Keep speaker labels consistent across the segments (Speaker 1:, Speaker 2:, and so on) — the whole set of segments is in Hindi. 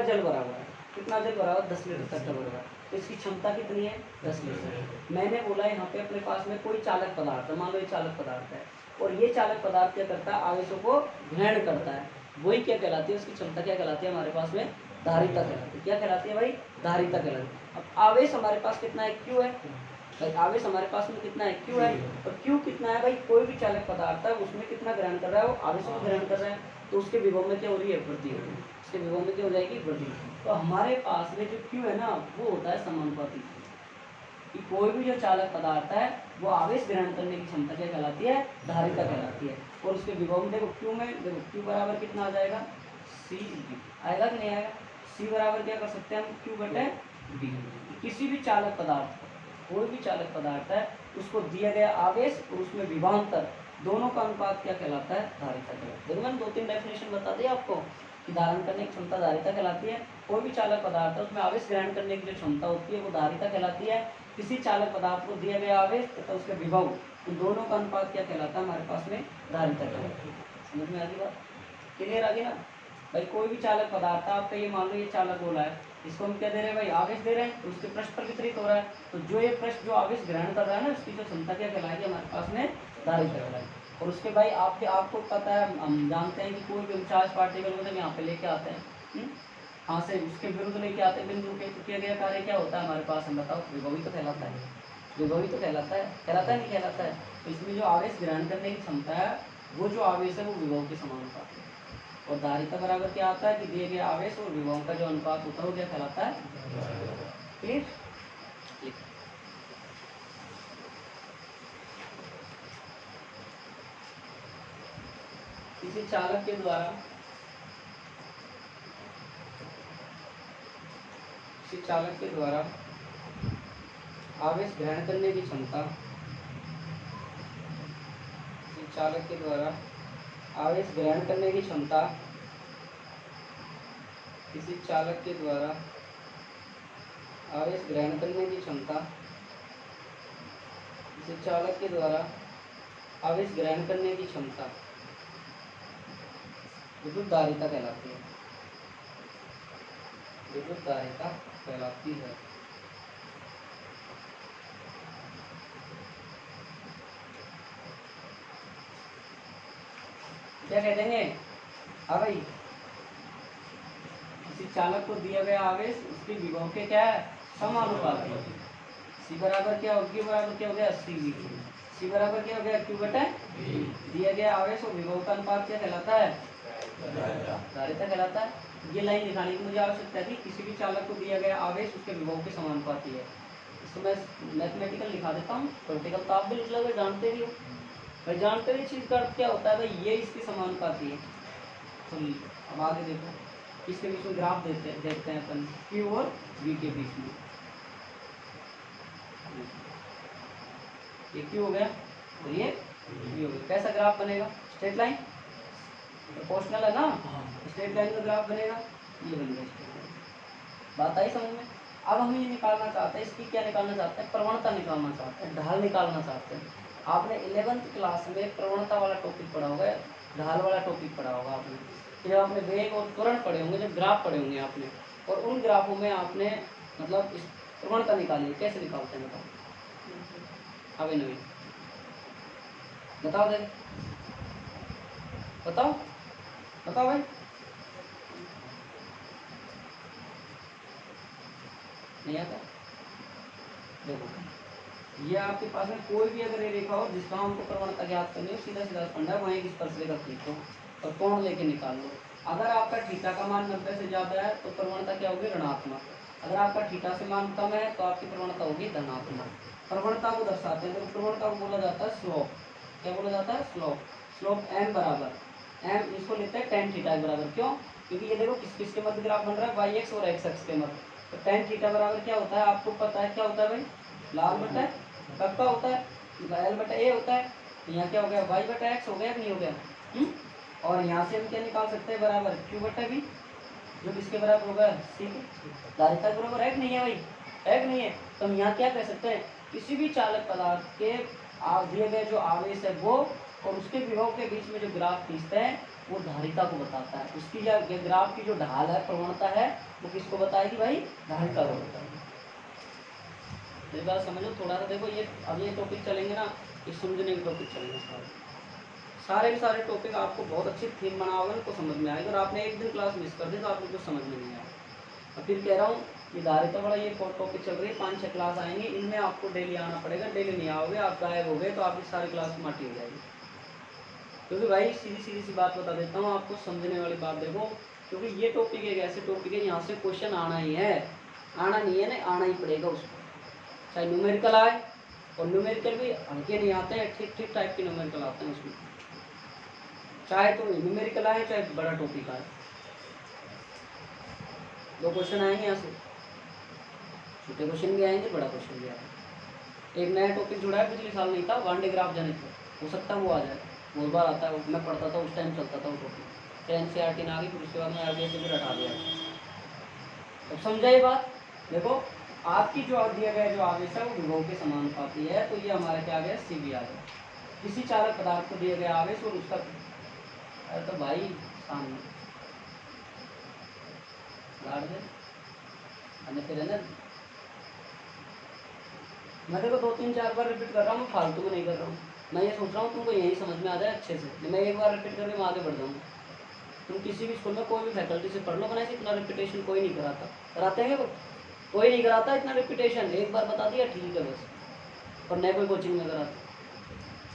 Speaker 1: जल भरा हुआ है, कितना जल भरा हुआ है, 10 लीटर तक का भरा हुआ है, तो इसकी क्षमता कितनी है, 10 लीटर। मैंने बोला यहाँ पे अपने पास में कोई चालक पदार्थ है, मान लो ये चालक पदार्थ है, और ये चालक पदार्थ क्या करता है, आवेशों को ग्रहण करता है, वही क्या कहलाती है, उसकी क्षमता क्या कहलाती है हमारे पास में, धारिता कहलाती है। क्या कहलाती है भाई, धारिता कहलाती है। अब आवेश हमारे पास कितना है, क्यू है भाई, आवेश हमारे पास में कितना है, क्यू है, और क्यू कितना है भाई, कोई भी चालक पदार्थ है उसमें कितना ग्रहण कर रहा है, वो आवेश को ग्रहण कर रहा है, तो उसके विभव में क्या हो रही है, वृद्धि हो रही है, उसके विभव में क्या हो जाएगी, वृद्धि। तो हमारे पास में जो क्यू है ना, वो होता है समानुपाती, कि कोई भी जो चालक पदार्थ है वो आवेश ग्रहण करने की क्षमता क्या कहलाती है, धारिता कहलाती है। और उसके विभव में देखो क्यू में, देखो क्यू बराबर कितना आ जाएगा, सी आएगा कि नहीं आएगा, सी बराबर क्या कर सकते हैं हम, क्यू बटे डी। किसी भी चालक पदार्थ, कोई भी चालक पदार्थ है, उसको दिया गया आवेश और उसमें विभवांतर, दोनों का अनुपात क्या कहलाता है, धारिता कहलाता है। देखो मैंने 2-3 डेफिनेशन बता दिया आपको कि धारण करने की क्षमता धारिता कहलाती है। कोई भी चालक पदार्थ है उसमें आवेश ग्रहण करने की जो क्षमता होती है वो धारिता कहलाती है। किसी चालक पदार्थ को दिया गया आवेश तथा उसके विभव, उन दोनों का अनुपात क्या कहलाता है हमारे पास में, धारिता कहलाती है। समझ में आ गई बात, क्लियर आ गई ना भाई। कोई भी चालक पदार्थ है, आपका ये मान लो ये चालक गोला है, इसको हम क्या दे रहे हैं भाई, आवेश दे रहे हैं, तो उसके पृष्ठ पर वितरित हो रहा है, तो जो ये पृष्ठ जो आवेश ग्रहण कर रहा है ना, उसकी जो क्षमता क्या कहलाएगी हमारे पास में, धारिता कहलाएगी। और उसके भाई आपको पता है, हम जानते हैं कि कोई भी चार्ज पार्टिकल मतलब यहाँ पे लेके आते हैं, हाँ से उसके विरुद्ध लेके आते हैं बिंदु के, तो किया गया कार्य क्या होता है हमारे पास, हम बताओ, विभवी तो कहलाता है, विभवी तो कहलाता है, कहलाता है नहीं कहलाता है। तो इसमें जो आवेश ग्रहण करने की क्षमता है, वो जो आवेश है वो विभव के समानुपात है। और धारिता बराबर क्या आता है कि दिए गए आवेश और विभव का जो अनुपात होता है वो क्या कहलाता है, क्लियर। किसी चालक के द्वारा, किसी चालक के द्वारा आवेश ग्रहण करने की क्षमता, किसी चालक के द्वारा आवेश ग्रहण करने की क्षमता, किसी चालक के द्वारा आवेश ग्रहण करने की क्षमता, किसी चालक के द्वारा आवेश ग्रहण करने की क्षमता विद्युत धारिता कहलाती है, विद्युत धारिता कहलाती है। क्या कह देंगे, हाँ भाई, किसी चालक को दिया गया आवेश उसके विभव के क्या है, समानुपाती। सी बराबर क्या हो, क्यू बराबर क्या हो गया, सी वी। सी बराबर क्या हो गया, क्यू बटे दिया गया आवेश और विभव का अनुपात क्या कहलाता है, धारिता कहलाता है। ये लाइन दिखाने की मुझे आवश्यकता थी, किसी भी चालक को दिया गया आवेश उसके विभव के समानुपाती है। इसको मैं मैथमेटिकल लिखा देता हूँ, प्रैक्टिकल तो आप भी लिख लोगे, जानते भी हो भाई, जानते हुए चीज़ का अर्थ क्या होता है भाई, ये इसकी समानुपाती है। तो अब आगे देखो, इसके बीच में ग्राफ देखते हैं अपन, Q और V के बीच में। ये Q हो गया और ये V हो गया। कैसा ग्राफ बनेगा, स्ट्रेट लाइन, प्रोपोर्शनल है ना, स्ट्रेट लाइन का ग्राफ बनेगा, ये बन गया स्ट्रेट लाइन। बात आई समझ में। अब हम ये निकालना चाहते हैं, इसकी क्या निकालना चाहते हैं, प्रवणता निकालना चाहते हैं, ढाल निकालना चाहते हैं। आपने 11th क्लास में प्रवणता वाला टॉपिक पढ़ा होगा, ढाल वाला टॉपिक पढ़ा होगा आपने। फिर जब आपने वेग और त्वरण पढ़े होंगे, जब ग्राफ पढ़े होंगे आपने, और उन ग्राफों में आपने मतलब इस प्रवणता निकाली, कैसे निकालते हैं बताओ, अभी नवीन बताओ, दे बताओ बताओ भाई, नहीं आता। देखो ये आपके पास में कोई भी अगर ये रेखा हो जिसका हमको प्रवणता ज्ञात करनी हो, सीधा सीधा फंडा है, वहीं स्पर्शरेखा खींचो और कोण लेके निकाल लो। अगर आपका थीटा का मान 90 से ज़्यादा है तो प्रवणता क्या होगी, ऋणात्मक। अगर आपका थीटा से मान कम है तो आपकी प्रवणता होगी धनात्मक। प्रवणता को दर्शाते हैं, तो प्रवणता को बोला जाता है स्लोप। क्या बोला जाता है, स्लोप। स्लोप m बराबर, m इसको लेते हैं tan थीटा के बराबर। क्यों, क्योंकि ये देखो किस किस के मध्य ग्राफ बन रहा है, y x और x x के मध्य। तो tan थीटा बराबर क्या होता है, आपको पता है क्या होता है भाई, लाल बटा कब का होता है, l बटा a होता है। तो यहाँ क्या हो गया, y बटा x हो गया कि नहीं हो गया। और यहाँ से हम क्या निकाल सकते हैं, बराबर q बटा v, जो किसके बराबर होगा, c के। धारिता के बराबर है कि नहीं है भाई, है कि नहीं है। तो हम यहाँ क्या कह सकते हैं, किसी भी चालक पदार्थ के दिए गए जो आवेश है वो और उसके विभव के बीच में जो ग्राफ खींचते हैं वो धारिता को बताता है। उसकी जो ग्राफ की जो ढाल है, प्रवणता है, वो किसको बताएगी भाई? धारिता को बताएगी। मेरी बात समझो थोड़ा सा। देखो ये अब ये टॉपिक चलेंगे ना, ये समझने के टॉपिक चलेंगे सारे के सारे टॉपिक आपको बहुत अच्छी थीम बनाओगे तो समझ में आएगा। और आपने एक दिन क्लास मिस कर दी तो आपको कुछ समझ में नहीं आएगा। और फिर कह रहा हूँ ये धारिता बड़ा ये टॉपिक चल रही है, 5-6 क्लास आएंगे, इनमें आपको डेली आना पड़ेगा। डेली नहीं आओगे, आप गायब हो गए तो आपकी सारी क्लास माटी हो जाएगी। क्योंकि भाई सीधी सी बात बता देता हूँ आपको, समझने वाली बात देखो। क्योंकि ये टॉपिक एक ऐसे टॉपिक है यहाँ से क्वेश्चन आना ही है, आना नहीं है ना, आना ही पड़ेगा उसको, चाहे न्यूमेरिकल आए। और न्यूमेरिकल भी हल्के नहीं आते हैं, ठीक ठीक टाइप के न्यूमेरिकल आते हैं उसमें, चाहे तो न्यूमेरिकल आए चाहे बड़ा टॉपिक आए। 2 क्वेश्चन आएंगे यहाँ से, छोटे क्वेश्चन भी आएंगे, बड़ा क्वेश्चन भी आएगा। एक नया टॉपिक जुड़ा है, पिछले साल नहीं था, वन डे ग्राफ जनित, हो सकता है वो आ जाए। बहुत बार आता है, मैं पढ़ता था उस टाइम चलता था वो टॉपिक। NCERT ने आ गई, फिर उसके बाद में RBI से भी हटा दिया। तो समझा ये बात? देखो आपकी जो दिया गया जो आवेश है वो विभव के समानुपाती है, तो ये हमारे क्या आ गया? CV आ गया। किसी चालक पदार्थ को दिया गया आवेश और उसका, तो भाई सामने गाड़ दे फिर है ना। मैं देखो 2-3-4 बार रिपीट कर रहा हूँ, मैं फालतू में नहीं कर रहा हूँ। मैं ये सोच रहा हूँ तुमको यही समझ में आ जाए अच्छे से। मैं एक बार रिपीट करके मैं आगे बढ़ जाऊँगा। तुम किसी भी स्कूल में कोई भी फैकल्टी से पढ़ लो, बनाए इतना रिपीटेशन कोई नहीं कराता। कराते हैं वो? कोई नहीं कराता इतना रिपीटेशन। एक बार बता दिया ठीक है बस, और नए कोई कोचिंग में कराते।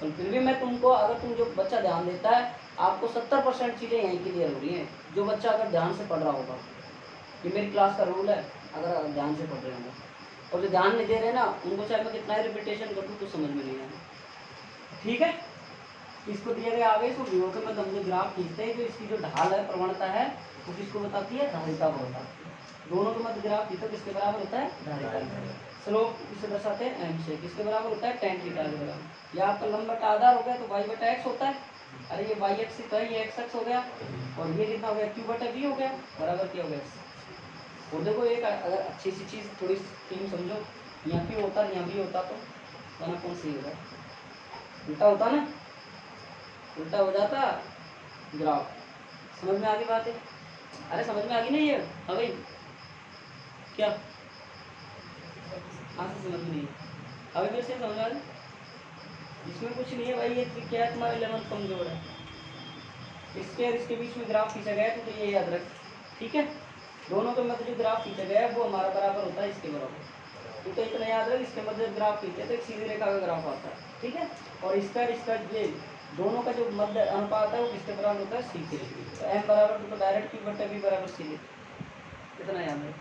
Speaker 1: और फिर भी मैं तुमको, अगर तुम जो बच्चा ध्यान देता है, आपको 70% चीज़ें यहीं क्लियर हो रही हैं। जो बच्चा अगर ध्यान से पढ़ रहा होगा, ये मेरी क्लास का रूल है, अगर ध्यान से पढ़ रहे होंगे। और जो ध्यान नहीं दे रहे ना, उनको चाहे मैं कितना ही रिपीटेशन करूँ तो समझ में नहीं आएगा। ठीक है? इसको दिया गया आवेश और विभव के मध्य हम ग्राफ खींचते हैं, जो इसकी जो ढाल है, प्रवणता है, वो किसको बताती है? धारिता को बताती है। दोनों के मध्य ग्राफ खींचो, किसके बराबर होता है? धारिता। स्लोप किससे दर्शाते हैं? m से। किसके बराबर होता है? tan थीटा के बराबर। या आपका लंब बटा आधार हो गया तो y/x होता है। अरे ये y(x) तो है, ये x हो गया, और ये कितना हो गया? q/v हो गया, बराबर क्या हो गया? और देखो एक अगर अच्छी सी चीज़ थोड़ी थीम समझो, यहाँ भी होता यहाँ भी होता तो ना कौन सी होगा? उल्टा होता ना, उल्टा हो जाता ग्राफ। समझ में आ गई बात है? अरे समझ में आ गई नहीं ये? हाँ भाई क्या से समझ में नहीं? अभी फिर से समझ आ गई? इसमें कुछ नहीं है भाई, ये क्या है? तुम्हारा 11th कमजोर है। इसके और इसके बीच में ग्राफ खींचा गया है, तो ये याद रख। ठीक है? दोनों के मध्य जो ग्राफ खींचा गया है वो हमारा बराबर होता है इसके बराबर। तो इतना याद रख, इसके मध्य ग्राफ खींचे तो एक सीधी रेखा का ग्राफ आता है। ठीक है? और इसका ये दोनों का जो मध्य अनुपात है वो किसके बराबर होता है? C के। तो m बराबर तो डायरेक्ट q/v बराबर C। इतना याद है।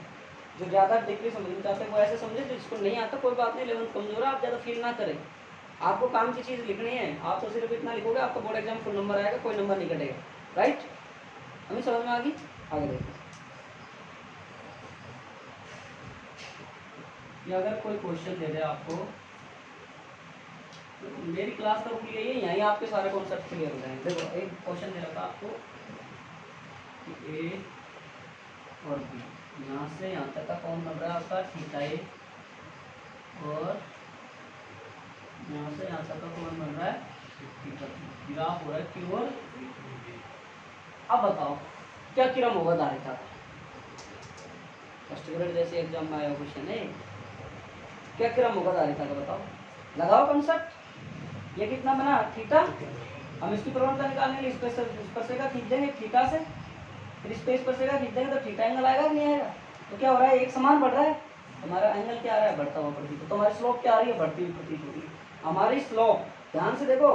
Speaker 1: जो ज़्यादा डिग्री समझना चाहते हैं वो ऐसे समझे, जो इसको नहीं आता कोई बात नहीं, 11th कमजोर है, आप ज़्यादा फील ना करें। आपको काम की चीज़ लिखनी है, आप तो सिर्फ इतना लिखोगे, आपका बोर्ड एग्जाम फुल नंबर आएगा, कोई नंबर नहीं कटेगा। राइट? हमें समझ में आ गई? आगे देखो, ये अगर कोई क्वेश्चन दे दे आपको, तो मेरी क्लास का रूल यही है, यहीं आपके सारे कॉन्सेप्ट क्लियर हो जाएंगे। देखो एक क्वेश्चन दे रखा आपको कि ए और बी, यहाँ से यहाँ तक का कौन बन रहा है आपका? थीटा ए, और यहाँ से यहाँ तक का कौन बन रहा है? Theta B. ग्राफ हो रहा है क्यू और। अब बताओ क्या क्रम होगा धारिता का? फर्स्ट ग्रेड जैसे एग्जाम में आया क्वेश्चन है, क्या क्रम होगा धारिता का? बताओ, लगाओ कंसेप्ट। ये कितना बना? थीटा। हम इसकी प्रवणता निकालने के लिए स्पर्शरेखा खींच देंगे थीटा से, फिर इस पे स्पर्शरेखा खींच देंगे तो थीटा एंगल आएगा कि नहीं आएगा? तो क्या हो रहा है? एक समान बढ़ रहा है, हमारा एंगल क्या आ रहा है? बढ़ता हुआ प्रतीत। तो हमारी स्लोप क्या आ रही है? बढ़ती हुई प्रतीत होगी। हमारी स्लोप ध्यान से देखो,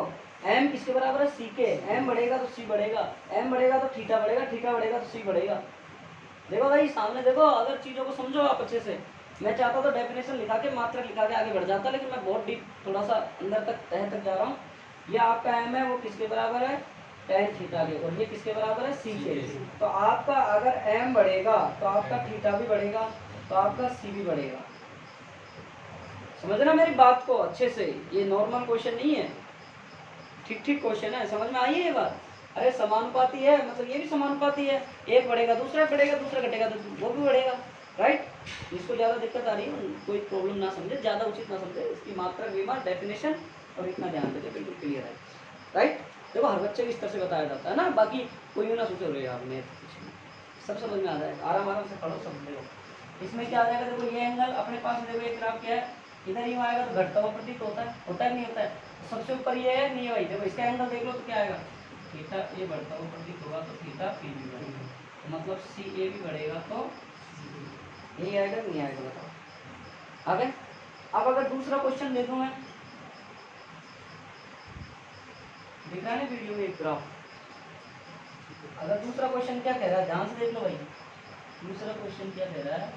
Speaker 1: m किसके बराबर है? C के। m बढ़ेगा तो C बढ़ेगा, m बढ़ेगा तो थीटा बढ़ेगा, थीटा बढ़ेगा तो C बढ़ेगा। देखो भाई सामने देखो, अगर चीज़ों को समझो आप अच्छे से। मैं चाहता तो डेफिनेशन लिखा के, मात्रक लिखा के आगे बढ़ जाता, लेकिन मैं बहुत डीप थोड़ा सा अंदर तक तह तक जा रहा हूँ। ये आपका m है, वो किसके बराबर है? tan थीटा के। और ये किसके बराबर है? C के। तो आपका अगर m बढ़ेगा तो आपका थीटा भी बढ़ेगा, तो आपका C भी बढ़ेगा। समझना मेरी बात को अच्छे से, ये नॉर्मल क्वेश्चन नहीं है, ठीक ठीक क्वेश्चन है। समझ में आई है ये बात? अरे समानुपाती है, मतलब ये भी समानुपाती है, एक बढ़ेगा दूसरा बढ़ेगा, दूसरा घटेगा तो वो भी बढ़ेगा। राइट? जिसको ज़्यादा दिक्कत आ रही है कोई प्रॉब्लम ना समझे, ज़्यादा उचित ना समझे, इसकी मात्रा, विमा, डेफिनेशन और इतना ध्यान देते, बिल्कुल क्लियर है। राइट। देखो हर बच्चे को इस तरह से बताया जाता है ना, बाकी कोई भी ना सोचो रहे आपने सब समझ में आ जाएगा, आराम आराम से पढ़ो समझ लो। इसमें क्या आ जाएगा, देखो ये एंगल अपने पास में, देखो एक ग्राफ क्या है, इधर ही आएगा तो घटता हुआ प्रतीत होता है कि नहीं होता है। तो सबसे ऊपर ये है, नहीं है भाई, देखो इसका एंगल देख लो तो क्या आएगा, थीटा ए बढ़ता हुआ प्रतीत होगा तो थीटा पी भी बढ़ेगा, तो मतलब सी ए भी बढ़ेगा तो यही आएगा नहीं आएगा, बताओ आगे। अब अगर दूसरा क्वेश्चन दे दूं मैं, दिख रहा है ना वीडियो में एक ग्राफ, अगर दूसरा क्वेश्चन क्या कह रहा है, ध्यान से देख लो भाई, दूसरा क्वेश्चन क्या कह रहा है,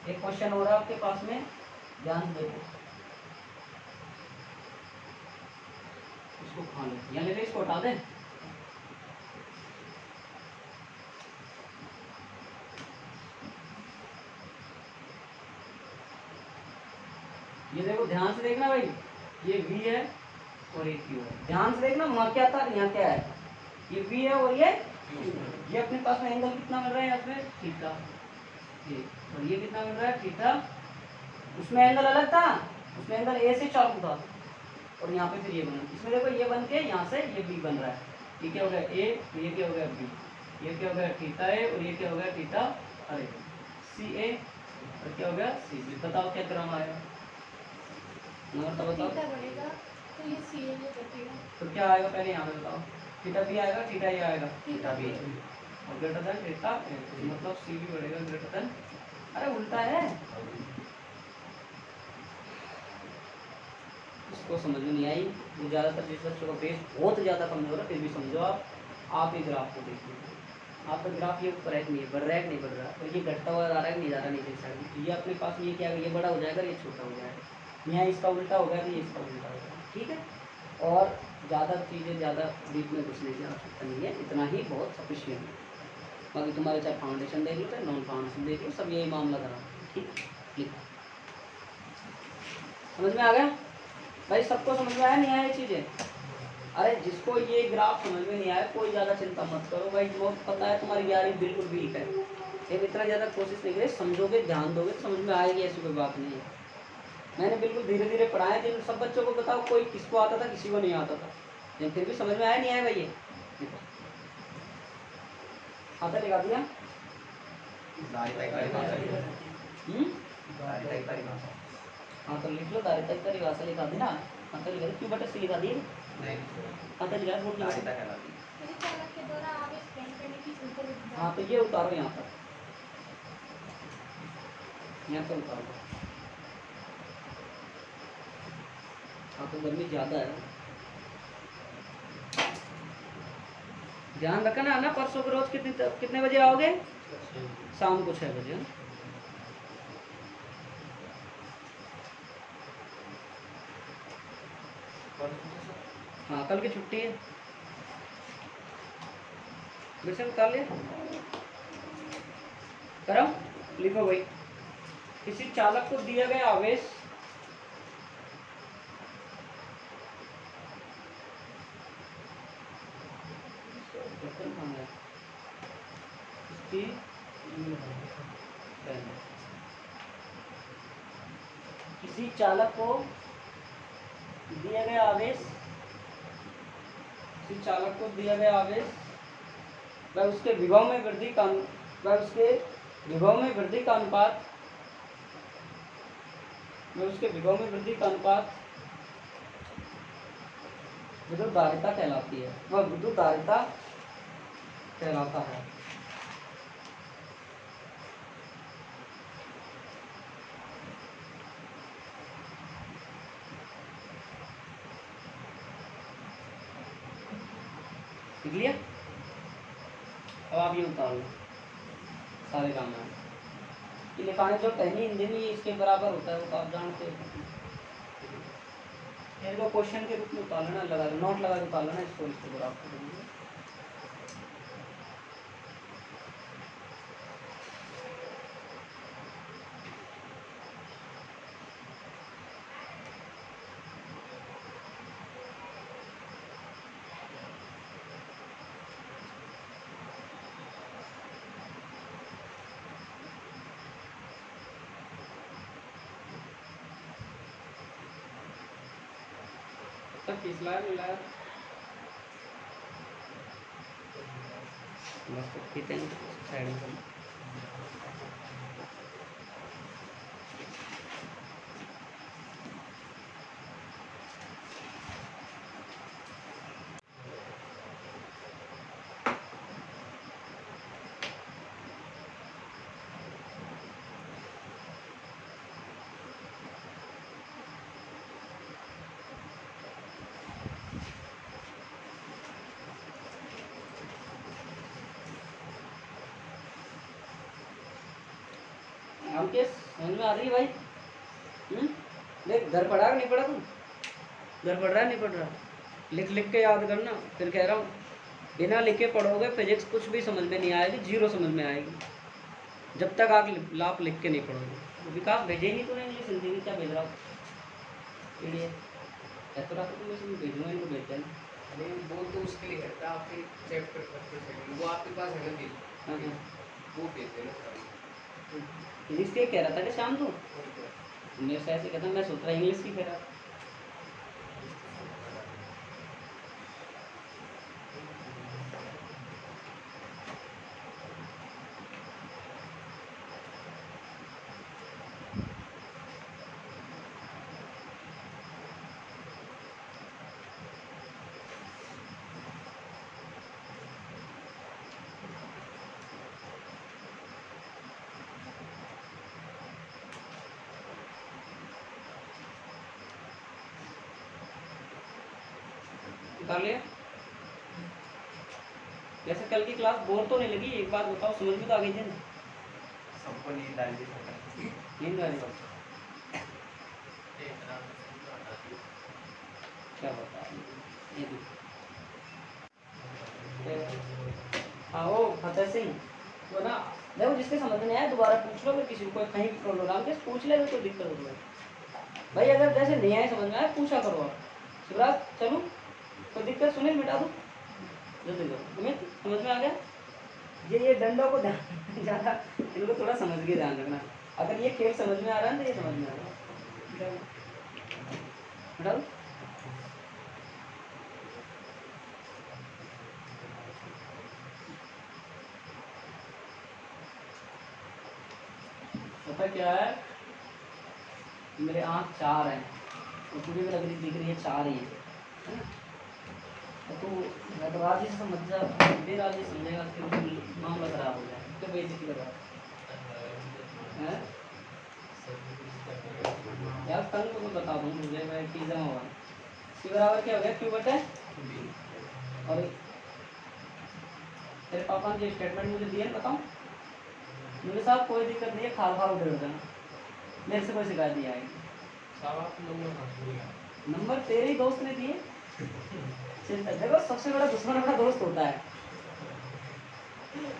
Speaker 1: एक क्वेश्चन हो रहा है आपके पास में, ध्यान से देखो, इसको खा लो या नहीं, इसको हटा दें, ये देखो ध्यान से देखना भाई, ये V है और ये Q है, ध्यान से देखना, वहां क्या था यहाँ क्या है, ये V है और ये अपने पास में एंगल कितना मिल रहा है यहाँ पे थीटा, ये और ये कितना मिल रहा है थीटा, उसमें एंगल अलग था, उसमें एंगल ए से चालू था और यहाँ पे फिर ये बना, इसमें देखो ये बन के यहाँ से ये बी बन रहा है, ये क्या हो गया ए, ये क्या हो गया बी, ये क्या हो गया थीटा ए और ये क्या हो गया थीटा, अरे सी ए और क्या हो गया सी बी, बताओ क्या क्रम आएगा, नंबर तो बताओ,
Speaker 2: तो ये सी ए में कटेगा,
Speaker 1: तो क्या आएगा पहले यहाँ पे बताओ, थीटा बी आएगा, थीटा ए आएगा, थीटा बी और ग्रेटर देन थीटा ए, मतलब सी बी बढ़ेगा ग्रेटर देन, अरे उल्टा है, इसको समझ में नहीं आई, वो ज़्यादातर जिस बच्चों का बेस बहुत ज़्यादा कमजोर है फिर भी समझो आप ये ग्राफ को देखिए, आपका ग्राफ ये ऊपर है नहीं है, बढ़ रहा है कि नहीं बढ़ रहा, तो ये घटता हुआ जा रहा है कि नहीं जा रहा नीचे साइड, तो ये अपने पास ये क्या है, ये बड़ा हो जाएगा ये छोटा हो जाएगा, यहाँ इसका उल्टा होगा तो ये इसका उल्टा होगा, ठीक है। और ज़्यादा चीज़ें ज़्यादा डीप में घुसने की आवश्यकता नहीं है, इतना ही बहुत सफिशियंट है, बाकी तुम्हारे चाहे फाउंडेशन देख लो चाहे नॉन फाउंडेशन देख लो, सब यही मामला करा, ठीक, समझ में आ गया भाई, सबको समझ में आया नहीं आया ये चीज़ें, अरे जिसको ये ग्राफ समझ में नहीं आया कोई ज़्यादा चिंता मत करो भाई, जो पता है तुम्हारी यारी बिल्कुल वीक है, लेकिन इतना ज़्यादा कोशिश नहीं करें, समझोगे ध्यान दोगे तो समझ में आएगी, ऐसी कोई बात नहीं है, मैंने बिल्कुल धीरे धीरे पढ़ाया, जिन सब बच्चों को बताओ, कोई किसको आता था किसी को नहीं आता था, लेकिन फिर भी समझ में आया नहीं आया भाई, ये आता लिखा दिया, हाँ तो लिख लो, दारिता की परिभाषा लिखा दी ना, हाँ तो लिखा दी, क्यों बटे से लिखा दी, हाँ तो लिखा बोल, हाँ तो ये उतारो यहाँ पर, यहाँ पर उतारो, हाँ तो गर्मी ज़्यादा है, ध्यान रखना ना, परसों के रोज कितने बजे आओगे, शाम को 6 बजे, हाँ कल की छुट्टी है, वैसे उतार लिया, करो लिखो भाई, किसी चालक को दिया गया आवेश किसी चालक को दिया गया आवेश, किसी चालक को दिया गया आवेश वह उसके विभव में वृद्धि का, वह उसके विभव में वृद्धि का अनुपात, वह उसके विभव में वृद्धि का अनुपात विद्युत धारिता कहलाती है, वह विद्युत धारिता कहलाता है, लिख लिया, अब आप ये उतार लो सारे काम है, ये लिखाने जो टहनी हिंदी में इसके बराबर होता है वो तो आप जानते हो, इनको क्वेश्चन के रूप में उतार लेना, लगा नोट लगा के उतार लेना, इसको इसके बराबर करेंगे, सब पिछला मिला बस तो पीते हैं साइड में। हम के समझ में आ रही है भाई? देख घर पढ़ा नहीं पढ़ा तू? घर पढ़ रहा है नहीं पढ़ रहा? लिख लिख के याद करना। फिर कह रहा हूँ बिना लिखे पढ़ोगे फिजिक्स कुछ भी समझ में नहीं आएगी, जीरो समझ में आएगी जब तक आप लिख के नहीं पढ़ोगे। विकास भेजे ही नहीं तूने इंग्लिश हिंदी में, क्या भेज रहा हूँ इडियट। तो रहा तो मैं भेजूँगा, इनको भेजते हैं।
Speaker 3: अरे वो तो उसके लिए करता है, आपके चैप्टर करते वो आपके पास है ना दिल,
Speaker 1: हाँ हाँ
Speaker 3: वो भेजते हैं ना सारी।
Speaker 1: फिजिक्स के कह रहा था कि शाम तू मेरे से ऐसे कहता, मैं सोच रहा इंग्लिश की कह रहा। कर लिया? जैसे कल की क्लास बोर तो नहीं लगी? एक बात बताओ, समझ में तो आ गई थी ना?
Speaker 3: सबको नींद आ रही है।
Speaker 1: नींद आ रही है? क्या बता ये आओ फतेह सिंह वो ना, देखो जिसके समझ में आया दोबारा पूछ लो, फिर किसी को कहीं भी प्रोग्राम के पूछ ले, कोई दिक्कत हो जाए भाई। अगर जैसे नहीं आए समझ में आया पूछा करो आप। शिवराज चलो कोई दिक्कत, सुनील मिटा दो जल्दी करो। अमित समझ में आ गया? ये डंडों को ध्यान ज़्यादा इनको थोड़ा समझ के ध्यान रखना। अगर ये खेल समझ में आ रहा है तो ये समझ में आ रहा है। मिटा दो। पता क्या है, मेरे आँख चार हैं और तुझे भी लग रही दिख रही है चार ही है ना? तो राजी से समझ जा, बेराजी समझेगा फिर मामला खराब हो जाए, तो बेइज्जती लगा है यार। कल को बता दूँ मुझे, मैं पिज़्ज़ा हुआ सी बराबर क्या हो गया, क्यों बटे। और तेरे पापा ने जो स्टेटमेंट मुझे दिया बताऊँ, मेरे साथ कोई दिक्कत नहीं है, खाल खाल उधर जाना, मेरे से कोई शिकायत नहीं आएगी। नंबर तेरे ही दोस्त ने दिए। देखो सबसे बड़ा दुश्मन अपना दोस्त होता है,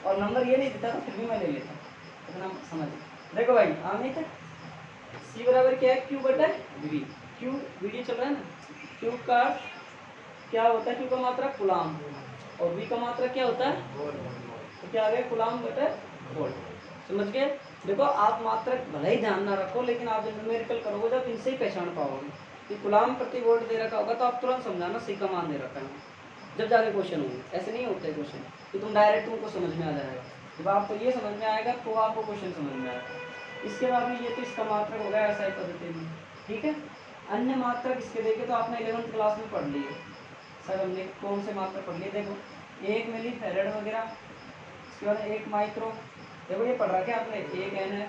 Speaker 1: और नंबर ये नहीं देता तो फिर भी मैं ले लेता, इतना समझ। देखो भाई अमित, सी बराबर क्या है, क्यू बटा वी। क्यू वीडियो चल रहा है ना, क्यू का क्या होता है, क्यू का मात्रा गुलाम, और वी का मात्रा क्या होता है, तो क्या आ गया गुलाम बटा वोल्ट। समझ गए? देखो आप मात्रक भले ही ध्यान ना रखो, लेकिन आप जब न्यूमेरिकल करोगे जब इनसे ही पहचान पाओगे कि गुलाम प्रति वोल्ट दे रखा होगा तो आप तुरंत समझाना सी का मान दे रखा है, जब जाके क्वेश्चन होंगे। ऐसे नहीं होते क्वेश्चन कि तुम डायरेक्ट तुमको समझ में आ जाएगा, जब आपको ये समझ में आएगा तो आपको क्वेश्चन समझ में आएगा। इसके बाद में ये तो इसका मात्रक हो गया ऐसा पद्धति में, ठीक है। अन्य मात्रक इसके देखे तो आपने 11th क्लास में पढ़ लिए सर, हमने कौन से मात्रक पढ़ लिए, देखो 1 मिली फैरेड वगैरह, इसके बाद 1 माइक्रो, देखो ये पढ़ रखा है आपने, 1 एन है,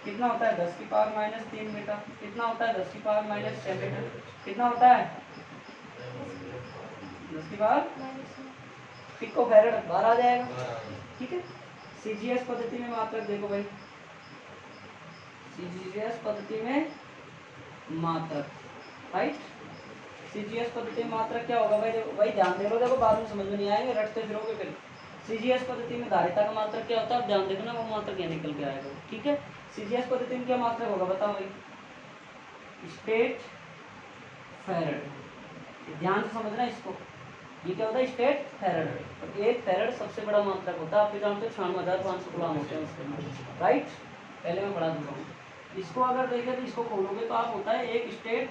Speaker 1: कितना होता है 10 की पावर -3 मीटर, कितना होता है 10 की पावर -6 मीटर, कितना होता है 10 की पावर पिको फैरेड, बाहर आ जाएगा, ठीक है। सीजीएस पद्धति में मात्रक देखो भाई, सीजीएस पद्धति में मात्रक, राइट। सीजीएस पद्धति में मात्रक क्या होगा भाई, वही ध्यान दे लो, देखो बाद में समझ में नहीं आएंगे, रटते फिरोगे फिर। सीजीएस पद्धति में धारिता का मात्रक क्या होता है, आप ध्यान देखना, वो मात्रक यहाँ निकल के आएगा, ठीक है। सीजीएस पद्धति में क्या मात्रक होगा बताओ भाई, स्टेट फैरेड, ध्यान से समझना इसको, ये क्या होता है स्टेट फैरेड, और 1 फैरेड सबसे बड़ा मात्रक होता है, आप जानते हो 96,500 गुलाम होते हैं उसके, राइट। पहले मैं पढ़ा दूंगा इसको, अगर देखें तो इसको खोलोगे तो आप होता है 1 स्टेट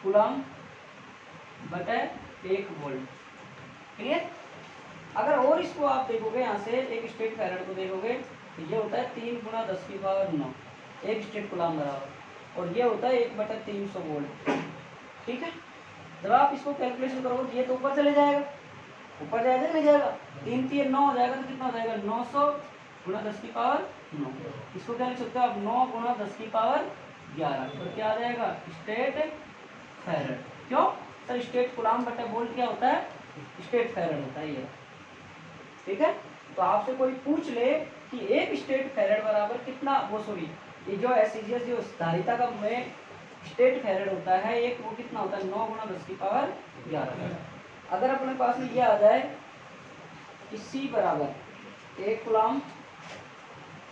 Speaker 1: गुलाम बटे 1 वोल्ट। क्लियर। अगर और इसको आप देखोगे यहाँ से एक स्टेट फैरेड को देखोगे तो ये होता है 3 गुणा 10 की पावर 9 एक स्टेट कूलम बराबर, और ये होता है 1/300 वोल्ट। ठीक है। जब आप इसको कैलकुलेशन करोगे तो ये तो ऊपर चले जाएगा, ऊपर जाएगा नहीं जाएगा, 3 3 9 हो जाएगा तो कितना हो जाएगा 900 गुणा 10 की पावर 9। इसको क्या लिख सकते हो आप 9 गुणा 10 की पावर 11, तो क्या आ जाएगा स्टेट फैरेड। क्यों सर स्टेट कूलम बटा वोल्ट क्या होता है, स्टेट फैरेड होता है ये। ठीक है। तो आपसे कोई पूछ ले कि एक स्टेट फैरेड बराबर कितना, वो सॉरी ये जो एससीजीएस जो धारिता का में स्टेट फैरेड होता है एक, वो कितना होता है 9 गुणा 10 की पावर 11। अगर अपने पास में ये आ जाए कि C बराबर 1 कूलम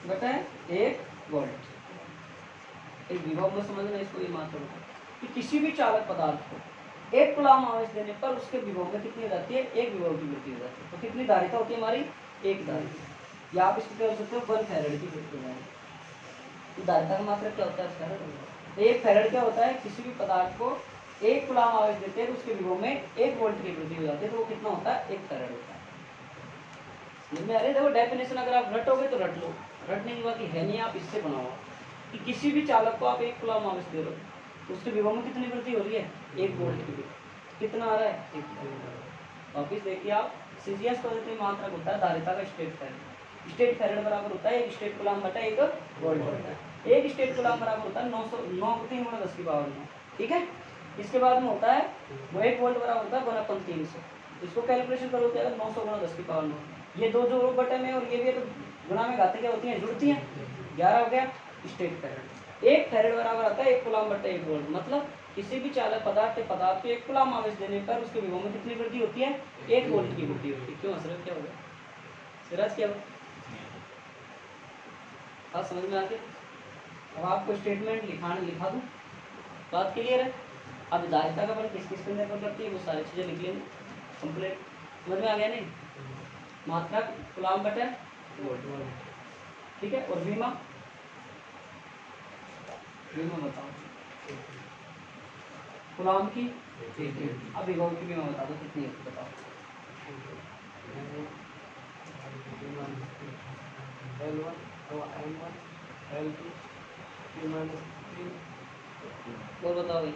Speaker 1: बटा 1 वोल्ट, एक विभव में समझना इसको, ये मात्र कि किसी भी चालक पदार्थ को 1 कूलम आवेश देने पर उसके विभव में कितनी हो जाती है, 1 विभव की वृद्धि हो जाती है। तो कितनी धारिता होती है हमारी, 1 धारिता, या आप इसको कह सकते हो 1 फैरेड की वृद्धि हो जाएगी। तो धारिता का मात्रा क्या होता है फैरेड। तो 1 फैरेड क्या होता है, किसी भी पदार्थ को 1 कूलम आवेश देते हैं तो उसके विभव में 1 वोल्ट की वृद्धि हो जाती है, तो वो कितना होता है 1 फैरेड होता है। समझ में आ रही है। देखो डेफिनेशन अगर आप रटोगे तो रट लो, रटने की बात है नहीं, आप इससे बनाओ कि किसी भी चालक को आप 1 कूलम आवेश दे रहे हो तो उसके विभव में कितनी वृद्धि हो रही है, 1 वोल्ट की। कितना आ रहा है 1 फैरेड। वापिस देखिए आप सीजीएस पद्धति मात्रक होता है धारिता का स्टेट फैरेड। स्टेट फैरेड बराबर होता है 1 स्टेट कूलम बटा 1 वोल्ट होता है। 1 स्टेट कूलम बराबर होता है 9 3 गुणा 10 की पावर 9। ठीक है। इसके बाद में होता है वो 1 वोल्ट बराबर होता है 1/300। इसको कैलकुलेशन करो तो 900 गुणा 10 की पावर 9, ये दो जो बटे में और ये भी तो गुणा में घाते क्या होती हैं, जुड़ती हैं, 11 हो गया स्टेट फैरेड। 1 फैरेड बराबर आता है 1 कूलम बटा 1 वोल्ट। मतलब किसी भी चालक पदार्थ को 1 कूलम आवेश देने पर उसके विभव में कितनी वृद्धि होती है, 1 वोल्ट की वृद्धि होती है। क्यों हसरत क्या होगा, सिराज क्या होगा, बात समझ में आती है। अब आपको स्टेटमेंट लिखा दूं, बात क्लियर है। अब धारिता का बल किस किस पर निर्भर करती है वो सारी चीजें लिख लेंगे कंप्लीट। समझ में आ गया नहीं, मात्रा कूलम बटा वोल्ट। ठीक है। और विमा बताओ कूलम की, अब विभव की विमा बता दो कितनी है बताओ। और बताओ भाई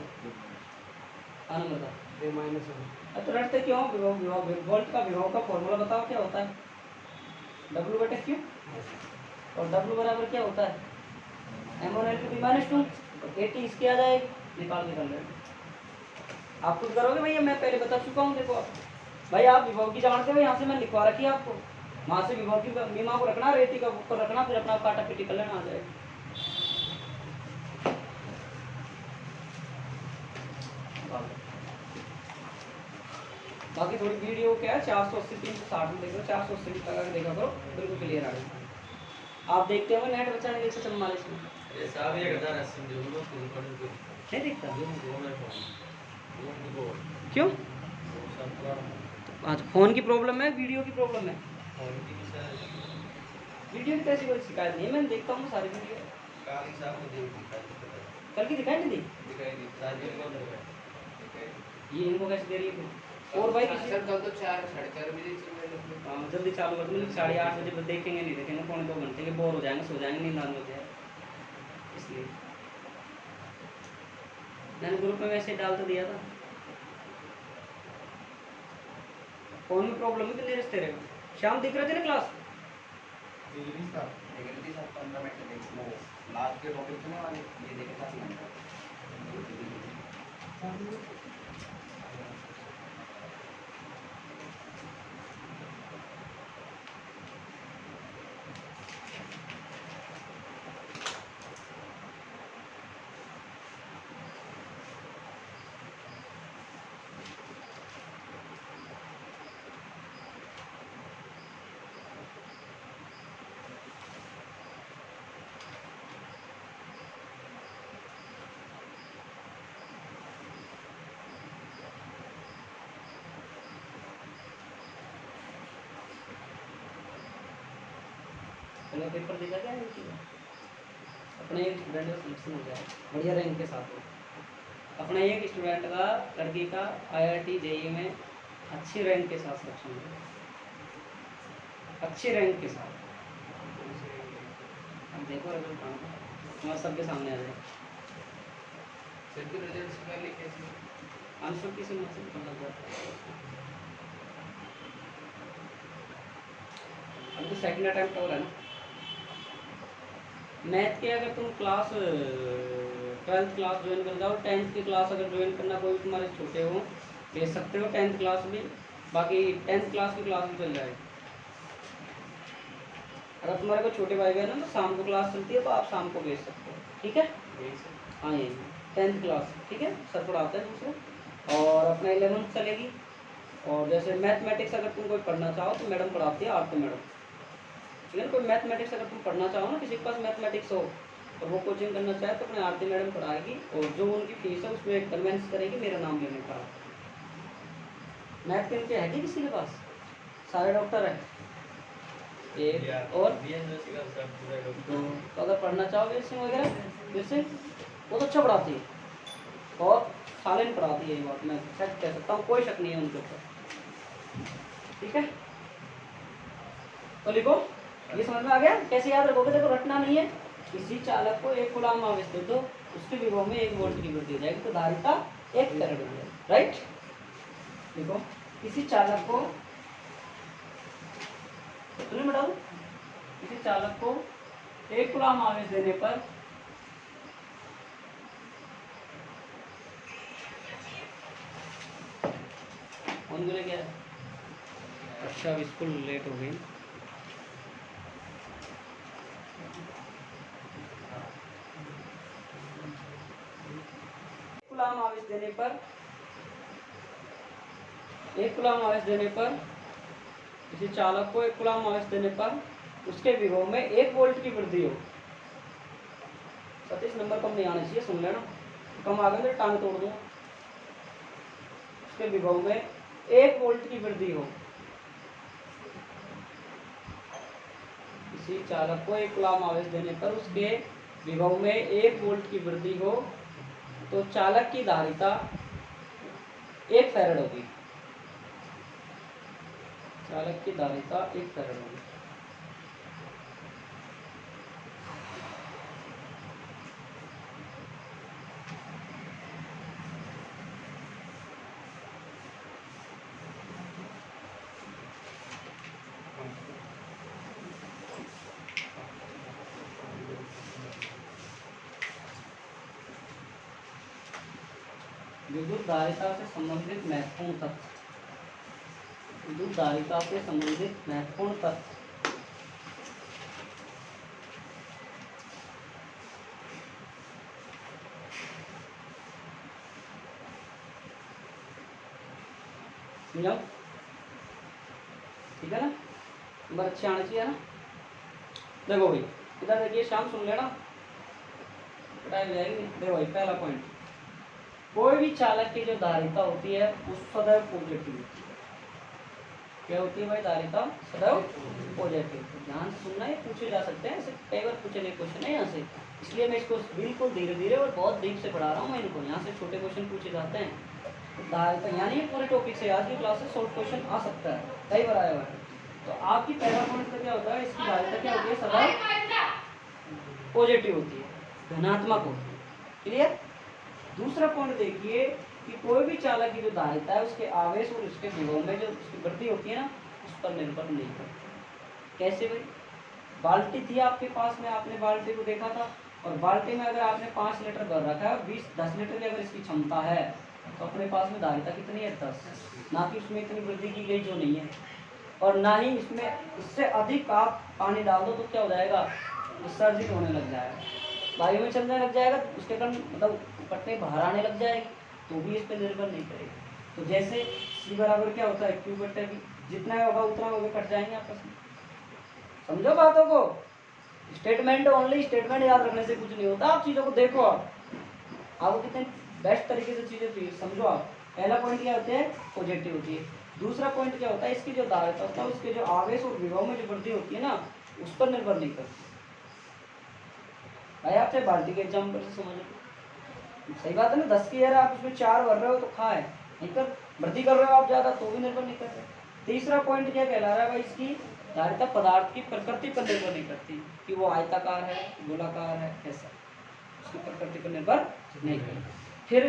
Speaker 1: आनंद बताओ। तो रटते क्यों, विभव वोल्ट का विभव का फॉर्मूला बताओ क्या होता है, W बटे Q, और W बराबर क्या होता है M1L2 और 80 इसके आ जाएगी, निकाल के कर लेंगे। आप खुद करोगे भैया, मैं पहले बता चुका हूँ। देखो आप भाई आप विभव की जानते हो, यहाँ से मैं लिखवा रखी है आपको, वहाँ से विभव की बीमा को रखना, रेती का ऊपर रखना, फिर अपना काटा पीटी कर लेना, आ जाएगा। बाकी थोड़ी वीडियो क्या है 480 360 में देखो, 480 तक देखा करो, बिल्कुल क्लियर आ गया। आप देखते हो नेट बच्चा नहीं देख सकते मालिश में, नहीं दिखता क्यों, आज फोन की प्रॉब्लम है, वीडियो की प्रॉब्लम है। वीडियो की कैसी कोई शिकायत नहीं है, मैं देखता हूँ सारी वीडियो। कल की दिखाई नहीं दी, ये इनको कैसे दे रही है। और भाई
Speaker 3: सर कल तो 4 साढ़े 4 बजे
Speaker 1: जल्दी चालू कर दो, 8:30 बजे देखेंगे, नहीं देखेंगे, 1.5 घंटे के बोर हो जाएंगे, सो जाएंगे, नींद आने लग जाए, इसलिए मैंने ग्रुप में वैसे डाल तो दिया था। फोन में प्रॉब्लम है कि निरस्त रहेगा। शाम दिख रहे थे ना क्लास,
Speaker 4: लास्ट के टॉपिक सुनने वाले ये देखे था।
Speaker 1: पहले पेपर देखा क्या है, अपने एक स्टूडेंट का सिलेक्शन हो जाए बढ़िया रैंक के साथ हो, अब अपना एक स्टूडेंट का, लड़की का IIT JEE में अच्छी रैंक के साथ सिलेक्शन हुआ, अच्छी रैंक के साथ। अब देखो रिजल्ट तुम्हारे सबके सामने आ जाए।
Speaker 3: सर के रिजल्ट से पहले कैसे?
Speaker 1: आंसर किसी मतलब पता लग जाता है। अब तो सेकंड अटेम्प्ट हो रहा है ना मैथ के। अगर तुम क्लास 12th क्लास ज्वाइन कर जाओ, 10th की क्लास अगर ज्वाइन करना कोई तुम्हारे छोटे हो भेज सकते हो, 10th क्लास भी, बाकी 10th क्लास की क्लास भी चल जाएगी। अगर तुम्हारे को छोटे भाई बहन है तो शाम को क्लास चलती है तो आप शाम को भेज सकते हो, ठीक है। हाँ यही 10th क्लास, ठीक है, सर पढ़ाते हैं दूसरे। और अपना 11th चलेगी। और जैसे मैथमेटिक्स अगर तुम कोई पढ़ना चाहो तो मैडम पढ़ाती है, आरती मैडम, ठीक है। कोई मैथमेटिक्स अगर तुम पढ़ना चाहो ना, किसी के पास मैथमेटिक्स हो और वो कोचिंग करना चाहे तो अपने आरती मैडम पढ़ाएगी, और जो उनकी फीस है उसमें कन्वेंस करेगी मेरा नाम लेने का। मैथ के उनके है कि किसी के पास? सारे डॉक्टर हैं एक और तो अगर पढ़ना चाहोगे इसमें वगैरह फिर से बहुत अच्छा पढ़ाती है, और सालन पढ़ाती है, ये बात मैं सच कह सकता हूँ, कोई शक नहीं है उनके ऊपर, ठीक है। तो लिखो, ये समझ में आ गया? कैसे याद रखोगे? देखो रटना नहीं है। किसी चालक को एक कूलाम आवेश दे दो, उसके विभव में 1 वोल्ट की वृद्धि हो जाएगी तो धारिता 1 फैराड हो जाएगी, राइट। देखो किसी चालक को, सुनिए बेटा, किसी चालक को 1 कूलाम आवेश देने पर कौन बोले क्या? अच्छा अब स्कूल लेट हो गई। कूलाम आवेश देने पर, 1 कूलाम आवेश देने पर, किसी चालक को 1 कूलाम आवेश देने पर उसके विभव में 1 वोल्ट की वृद्धि हो। 37 नंबर कम नहीं आना चाहिए, सुन लेना, कम आ गए तो टांग तोड़ दूँ। उसके विभव में 1 वोल्ट की वृद्धि हो। किसी चालक को 1 कूलाम आवेश देने पर उसके विभव में 1 वोल्ट की वृद्धि हो तो चालक की धारिता 1 फैराड होगी। चालक की धारिता 1 फैराड होगी। विद्युत धारिता से संबंधित महत्वपूर्ण तथ्य, विद्युत धारिता से संबंधित महत्वपूर्ण तथ्य। समझाओ, ठीक है ना? नंबर अच्छे आना चाहिए ना। देखो भाई इधर देखिए, शाम सुन लेना, बताई जाएगी। देखो भाई पहला पॉइंट, कोई भी चालक की जो धारिता होती है वो सदैव पॉजिटिव होती है। क्या होती है भाई? धारिता सदैव पॉजिटिव। ध्यान से सुनना, ये पूछे जा सकते हैं, ऐसे कई बार पूछे गए क्वेश्चन है यहाँ से, इसलिए मैं इसको बिल्कुल धीरे धीरे और बहुत डीप से पढ़ा रहा हूँ मैं इनको। यहाँ से छोटे क्वेश्चन पूछे जाते हैं, धारिता यानी पूरे टॉपिक से आज की क्लास से शॉर्ट क्वेश्चन आ सकता है, कई बार आया हुआ है। तो आपकी पहला पॉइंट तो क्या होता है, इसकी धारिता क्या होती है? सदैव पॉजिटिव होती है, धनात्मक होती है, क्लियर। दूसरा पॉइंट देखिए कि कोई भी चालक की जो धारिता है उसके आवेश और उसके विभव में जो उसकी वृद्धि होती है ना, उस पर निर्भर नहीं करती। कैसे भाई? बाल्टी थी आपके पास में, आपने बाल्टी को देखा था, और बाल्टी में अगर आपने 5 लीटर भर रखा है और 10 लीटर की अगर इसकी क्षमता है तो अपने पास में धारिता कितनी है? 10। ना कि उसमें इतनी वृद्धि की गई जो नहीं है, और ना ही इसमें इससे अधिक आप पानी डाल दो तो क्या हो जाएगा? विसर्जित होने लग जाएगा, वायु में चलने लग जाएगा, उसके कारण मतलब पट्टे बाहर आने लग जाएगी, तो भी इस पर निर्भर नहीं करेगी। तो जैसे C बराबर क्या होता है? Q बटे V, जितना होगा उतना होगा, कट जाएंगे आपस में। समझो बातों को, स्टेटमेंट ओनली, स्टेटमेंट याद रखने से कुछ नहीं होता। आप चीज़ों को देखो, आपको कितने बेस्ट तरीके से चीज़ें समझो आप। पहला पॉइंट क्या होता है? पॉजिटिव होती है। दूसरा पॉइंट क्या होता है? इसकी जो धारिता होता है उसके जो आवेश और विभव में जो वृद्धि होती है ना, उस पर निर्भर नहीं करती। भाई आपसे बाल्टी के एग्जाम्पल से समझ लो, सही बात है ना, 10 की एयर आप उसमें 4 भर रहे हो तो खा है, नहीं कर वृद्धि कर रहे हो आप ज़्यादा तो भी निर्भर नहीं कर रहे। तीसरा पॉइंट क्या कहला रहा है भाई, इसकी धारिता पदार्थ की प्रकृति पर निर्भर नहीं करती कि वो आयताकार है, गोलाकार है, कैसा, उसकी प्रकृति पर निर्भर नहीं करती। फिर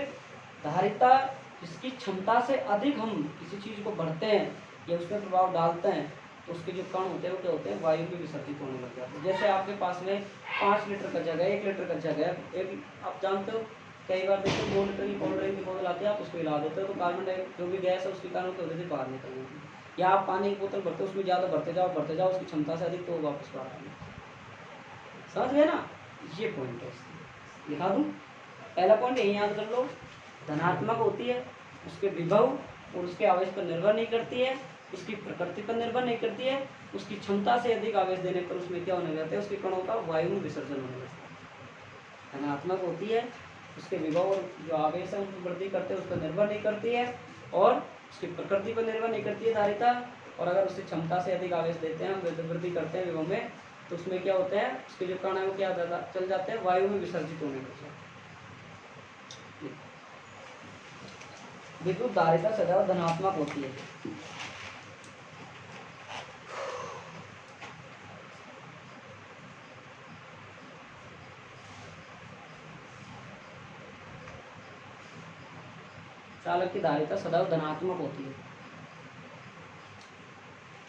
Speaker 1: धारिता जिसकी क्षमता से अधिक हम किसी चीज़ को भरते हैं या उसमें प्रभाव डालते हैं तो उसके जो कण होते हैं वो क्या होते हैं, वायु में विसर्जित होने लग जाते हैं। जैसे आपके पास में 5 लीटर का जगह, 1 लीटर का जगह, एक आप जानते हो कई बार देखो 2 लीटर की कोल्ड ड्रिंक की बोतल आती है, आप उसको हिला देते हो तो कार्बन डाइऑक्साइड जो भी गैस है उसके कारण क्या होती है, बाहर निकल जाती है। या आप पानी की बोतल भरते हो, उसमें ज़्यादा भरते जाओ उसकी क्षमता से अधिक तो वो वापस बाहर आएगी। समझ गए ना, ये पॉइंट है, लिखा दूँ। पहला पॉइंट यही याद कर लो, धनात्मक होती है, उसके विभव और उसके आवेश पर निर्भर नहीं करती है, उसकी प्रकृति पर निर्भर नहीं करती है, उसकी क्षमता से अधिक आवेश देने पर उसमें क्या होने लगता है, उसके कणों का वायु में विसर्जन होने लगता है। धनात्मक होती है, उसके विभव और जो आवेश है उनको वृद्धि करते हैं उस पर निर्भर नहीं करती है, और उसकी प्रकृति पर निर्भर नहीं करती है धारिता। और अगर उसकी क्षमता से अधिक आवेश देते हैं, हम वृद्धि करते हैं विभव में, तो उसमें क्या होता है, उसके जो कण है वो क्या चल जाते हैं, वायु में विसर्जित होने लगते हैं। विद्युत धारिता सदैव धनात्मक होती है। चालक की धारिता सदैव धनात्मक होती है।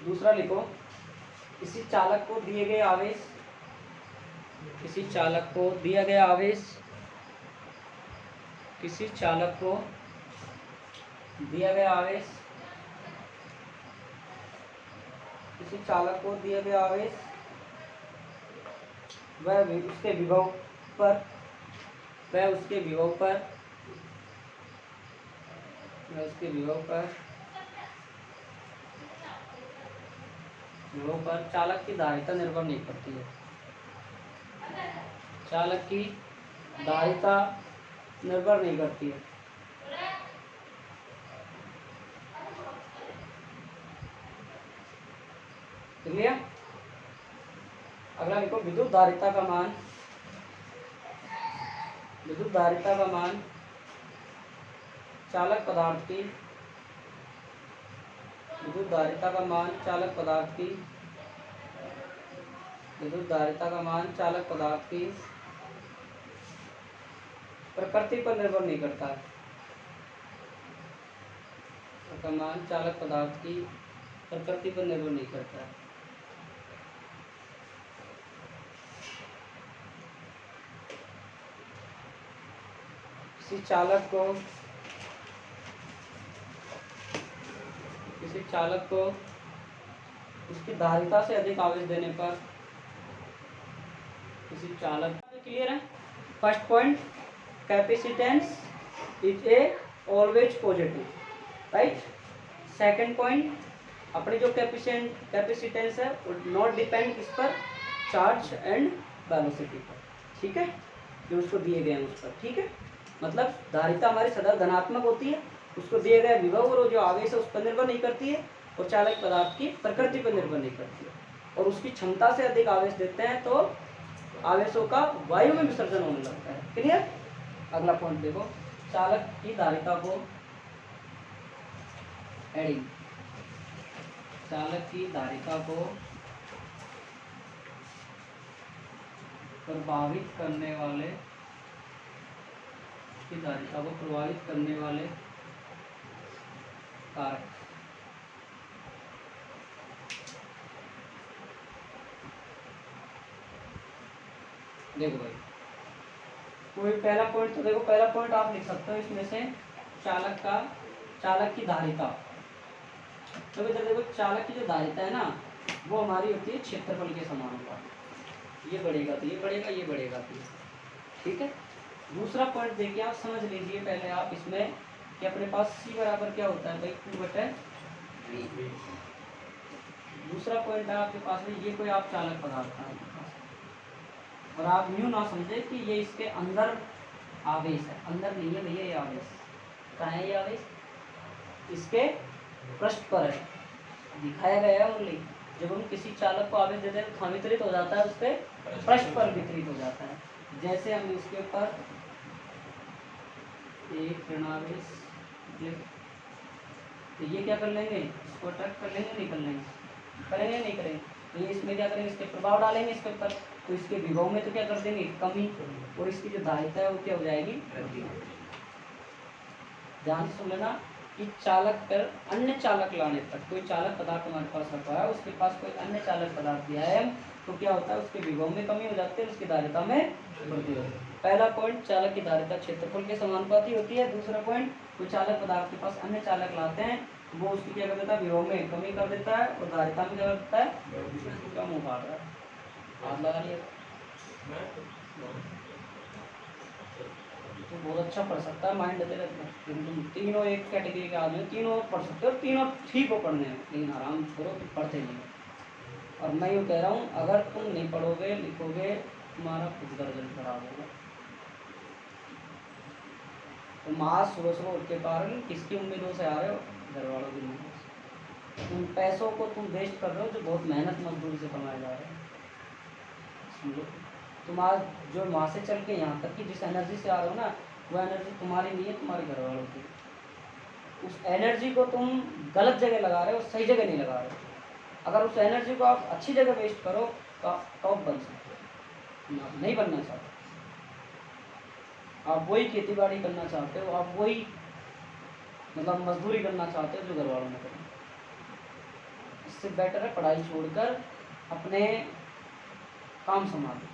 Speaker 1: दूसरा लिखो, किसी चालक को दिए गए आवेश, किसी चालक को दिया गया आवेश, किसी चालक को दिया गया आवेश, किसी चालक को दिया गया आवेश वह उसके विभव पर, वह उसके विभव पर, वह उसके विभव पर चालक की धारिता निर्भर नहीं करती है। चालक की धारिता निर्भर नहीं करती है। क्लियर? अगला लिखो, विद्युत धारिता का मान, विद्युत धारिता का मान चालक पदार्थ की, विद्युत धारिता का मान चालक पदार्थ की, विद्युत धारिता का मान चालक पदार्थ की प्रकृति पर निर्भर नहीं करता है। का मान चालक पदार्थ की प्रकृति पर निर्भर नहीं करता है। किसी चालक को उसकी धारिता से अधिक आवेश देने पर, किसी चालक, क्लियर है? First point, capacitance is a always positive, right. Second point, अपने जो कैपेसिटेंस है वो नॉट डिपेंड किस पर, चार्ज एंड वेलोसिटी पर, ठीक है, जो उसको दिए गए हैं उस पर, ठीक है। मतलब धारिता हमारी सदैव धनात्मक होती है, उसको दिए गए विभव और जो आवेश है उस पर निर्भर नहीं करती है, और चालक पदार्थ की प्रकृति पर निर्भर नहीं करती है, और उसकी क्षमता से अधिक आवेश देते हैं तो आवेशों का वायु में विसर्जन होने लगता है। क्लियर? अगला पॉइंट देखो, चालक की धारिता को एडिंग, चालक की धारिता को प्रभावित करने वाले, की धारिता को प्रभावित करने वाले कारक, देखो भाई कोई पहला पॉइंट तो देखो, पहला पॉइंट आप लिख सकते हो इसमें से, चालक की धारिता। तो इधर देखो, चालक की जो धारिता है ना वो हमारी होती है क्षेत्रफल के समानुपाती, ये बढ़ेगा तो ये बढ़ेगा, ये बढ़ेगा तो ये, ठीक है। दूसरा पॉइंट देखिए, आप समझ लीजिए पहले आप इसमें कि अपने पास C बराबर क्या होता है भाई, Q/V। दूसरा पॉइंट है आपके पास में, ये कोई आप चालक पदार्थ है आपके पास, और आप यूँ ना समझे कि ये इसके अंदर आवेश है, अंदर नहीं है भैया ये आवेश। कहाँ है ये आवेश? इसके पृष्ठ पर है, दिखाया गया है ओनली। जब हम किसी चालक को आवेश देते हैं तो कहाँ वितरित हो जाता है, उसके पृष्ठ पर वितरित हो जाता है। जैसे हम इसके ऊपर एक ऋणावेश तो ये क्या कर लेंगे, इसको अट्रैक्ट कर लेंगे, नहीं कर लेंगे, करेंगे नहीं करेंगे। तो ये इसमें क्या करेंगे, इसके प्रभाव डालेंगे इसके ऊपर, तो इसके विभव में तो क्या कर देंगे, कमी, और इसकी जो धारिता है वो क्या हो जाएगी, वृद्धि। ध्यान से सुन लेना कि चालक पर अन्य चालक लाने तक, कोई चालक पदार्थ हमारे पास रखा है, उसके पास कोई अन्य चालक पदार्थ दिया है, तो क्या होता है, उसके विभव में कमी हो जाती है, उसकी धारिता में वृद्धि होती है। पहला पॉइंट, चालक की धारिता क्षेत्रफल के समानुपाती होती है। दूसरा पॉइंट, कोई चालक पदार्थ के पास अन्य चालक लाते हैं, वो उसकी क्या कर देता है, विभव में कमी कर देता है, और धारिता में क्या करता है, कम हो पा रहा है। हाथ लगा लिया तो बहुत अच्छा पढ़ सकता है, माइंड देते रहते हैं। लेकिन तुम तीनों एक कैटेगरी के आदमी हो, तीनों पढ़ सकते हो, तीनों ठीक हो पढ़ने में, लेकिन आराम करो, तुम पढ़ते नहीं हो। और मैं यूँ कह रहा हूँ, अगर तुम नहीं पढ़ोगे लिखोगे, तुम्हारा खुद का रिजल्ट खराब होगा। तुम आज सुबह सुबह उठ के कारण किसकी उम्मीदों से आ रहे हो, घर वालों की उम्मीदों से। तुम पैसों को तुम वेस्ट कर रहे हो, जो बहुत मेहनत मजदूरी से कमाए जा रहे हैं। समझो, तुम आज जो वहाँ से चल के यहाँ तक की जिस एनर्जी से आ रहे हो ना, वो एनर्जी तुम्हारी नहीं है, तुम्हारे घर वालों की। उस एनर्जी को तुम गलत जगह लगा रहे हो, सही जगह नहीं लगा रहे हो। अगर उस एनर्जी को आप अच्छी जगह वेस्ट करो तो आप टॉप बन सकते हो। आप नहीं बनना चाहते, आप वही खेती बाड़ी करना चाहते हो, आप वही मतलब मजदूरी करना चाहते हो जो घर वालों ने करें। इससे बेटर है पढ़ाई छोड़कर अपने काम संभालो।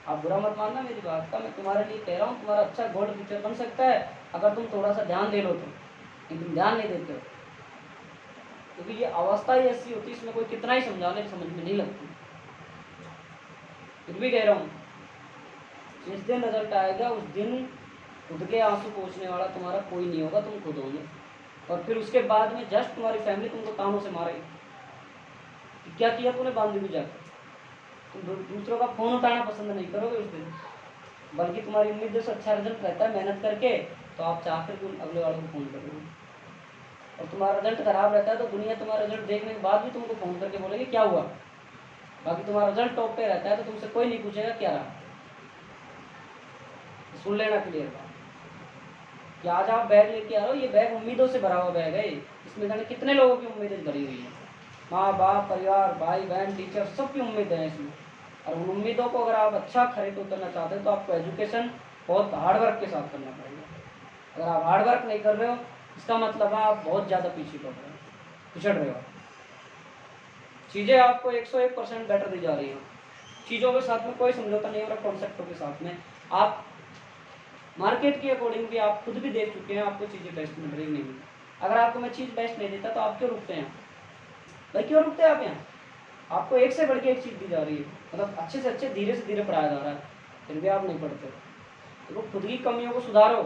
Speaker 1: आप बुरा मत मानना मेरी बात का, मैं तुम्हारे लिए कह रहा हूँ, तुम्हारा अच्छा गोल्ड फ्यूचर बन सकता है अगर तुम थोड़ा सा ध्यान दे लो तो, लेकिन तुम ध्यान नहीं देते हो, क्योंकि ये अवस्था ही ऐसी होती है, इसमें कोई कितना ही समझा ले समझ में नहीं लगती। फिर भी कह रहा हूँ, जिस दिन रिजल्ट आएगा उस दिन खुद के आंसू पोंछने वाला तुम्हारा कोई नहीं होगा, तुम खुद होंगे। और फिर उसके बाद में जस्ट तुम्हारी फैमिली तुमको तानों से मारेगी, क्या किया तूने बांधी को जाकर। तुम दूसरों का फोन उठाना पसंद नहीं करोगे उस दिन, बल्कि तुम्हारी उम्मीद से अच्छा रिजल्ट रहता है मेहनत करके, तो आप चाहकर तुम अगले वालों को फ़ोन करोगे। और तुम्हारा रिजल्ट खराब रहता है तो दुनिया तुम्हारा रिजल्ट देखने के बाद भी तुमको फ़ोन करके बोलेगी क्या हुआ। बाकी तुम्हारा रिजल्ट टॉप पे रहता है तो तुमसे कोई नहीं पूछेगा क्या रहा। सुन लेना क्लियर बात कि आज आप बैग लेके आ रहे हो, ये बैग उम्मीदों से भरा हुआ बैग है। इसमें जाने कितने लोगों की उम्मीदें भरी हुई है, माँ बाप, परिवार, भाई बहन, टीचर, सबकी उम्मीदें हैं इसमें। और उन उम्मीदों को अगर आप अच्छा खरीद उतरना चाहते हो तो आपको एजुकेशन बहुत हार्डवर्क के साथ करना पड़ेगा। अगर आप हार्डवर्क नहीं कर रहे हो, इसका मतलब है आप बहुत ज़्यादा पीछे पड़ रहे हो, पिछड़ रहे हो। चीज़ें आपको 101% बेटर दी जा रही हैं, चीज़ों के साथ में कोई समझौता नहीं हो रहा, कॉन्सेप्टों के साथ में। आप मार्केट के अकॉर्डिंग भी आप खुद भी देख चुके हैं, आपको चीज़ें बेस्ट मिल रही नहीं मिली। अगर आपको मैं चीज़ बेस्ट नहीं देता तो आप क्यों रुकते हैं भाई, क्यों रुकते हैं आप यहाँ? आपको एक से बढ़ के एक चीज़ दी जा रही है, मतलब अच्छे से अच्छे धीरे से धीरे पढ़ाया जा रहा है, फिर भी आप नहीं पढ़ते। तो खुद की कमियों को सुधारो,